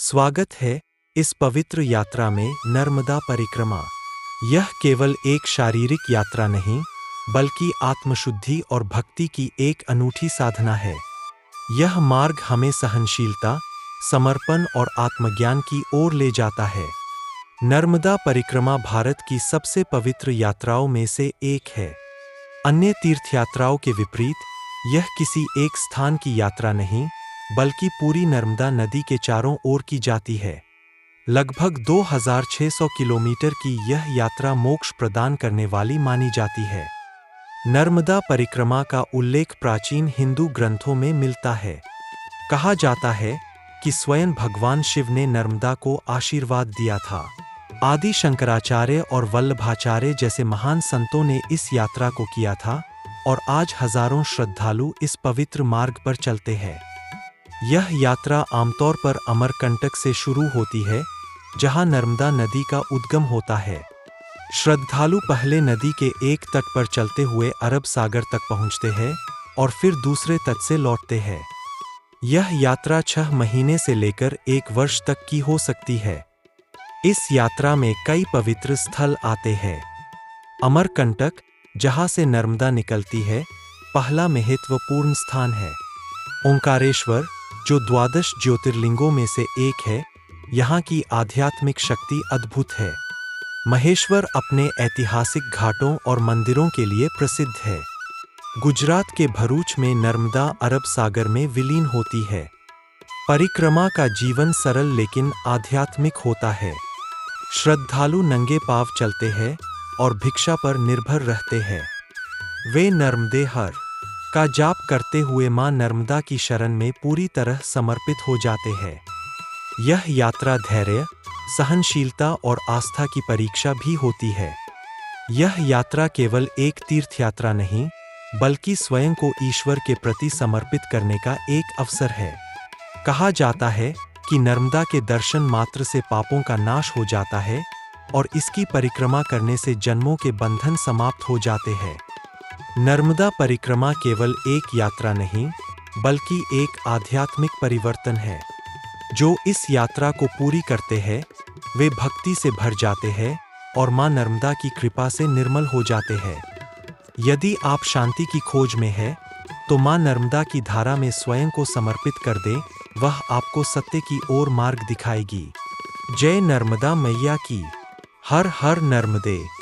स्वागत है इस पवित्र यात्रा में नर्मदा परिक्रमा। यह केवल एक शारीरिक यात्रा नहीं, बल्कि आत्मशुद्धि और भक्ति की एक अनूठी साधना है। यह मार्ग हमें सहनशीलता, समर्पण और आत्मज्ञान की ओर ले जाता है। नर्मदा परिक्रमा भारत की सबसे पवित्र यात्राओं में से एक है। अन्य तीर्थयात्राओं के विपरीत, यह किसी एक स्थान की यात्रा नहीं, बल्कि पूरी नर्मदा नदी के चारों ओर की जाती है। लगभग 2600 किलोमीटर की यह यात्रा मोक्ष प्रदान करने वाली मानी जाती है। नर्मदा परिक्रमा का उल्लेख प्राचीन हिंदू ग्रंथों में मिलता है। कहा जाता है कि स्वयं भगवान शिव ने नर्मदा को आशीर्वाद दिया था। आदि शंकराचार्य और वल्लभाचार्य जैसे महान संतों ने इस यात्रा को किया था, और आज हजारों श्रद्धालु इस पवित्र मार्ग पर चलते हैं। यह यात्रा आमतौर पर अमरकंटक से शुरू होती है, जहां नर्मदा नदी का उद्गम होता है। श्रद्धालु पहले नदी के एक तट पर चलते हुए अरब सागर तक पहुंचते हैं और फिर दूसरे तट से लौटते हैं। यह यात्रा 6 महीने से लेकर 1 वर्ष तक की हो सकती है। इस यात्रा में कई पवित्र स्थल आते हैं। अमरकंटक, जहां से नर्मदा निकलती है, पहला महत्वपूर्ण स्थान है। ओंकारेश्वर, जो 12 ज्योतिर्लिंगों में से एक है, यहाँ की आध्यात्मिक शक्ति अद्भुत है। महेश्वर अपने ऐतिहासिक घाटों और मंदिरों के लिए प्रसिद्ध है। गुजरात के भरूच में नर्मदा अरब सागर में विलीन होती है। परिक्रमा का जीवन सरल लेकिन आध्यात्मिक होता है। श्रद्धालु नंगे पांव चलते हैं और भिक्षा पर निर्भर रहते हैं। वे नर्मदे हर का जाप करते हुए मां नर्मदा की शरण में पूरी तरह समर्पित हो जाते हैं। यह यात्रा धैर्य, सहनशीलता और आस्था की परीक्षा भी होती है। यह यात्रा केवल एक तीर्थयात्रा नहीं, बल्कि स्वयं को ईश्वर के प्रति समर्पित करने का एक अवसर है। कहा जाता है कि नर्मदा के दर्शन मात्र से पापों का नाश हो जाता है, और इसकी परिक्रमा करने से जन्मों के बंधन समाप्त हो जाते हैं। नर्मदा परिक्रमा केवल एक यात्रा नहीं, बल्कि एक आध्यात्मिक परिवर्तन है। जो इस यात्रा को पूरी करते हैं, वे भक्ति से भर जाते हैं और मां नर्मदा की कृपा से निर्मल हो जाते हैं। यदि आप शांति की खोज में हैं, तो मां नर्मदा की धारा में स्वयं को समर्पित कर दें, वह आपको सत्य की ओर मार्ग दिखाएगी। जय नर्मदा मैया की। हर हर नर्मदे।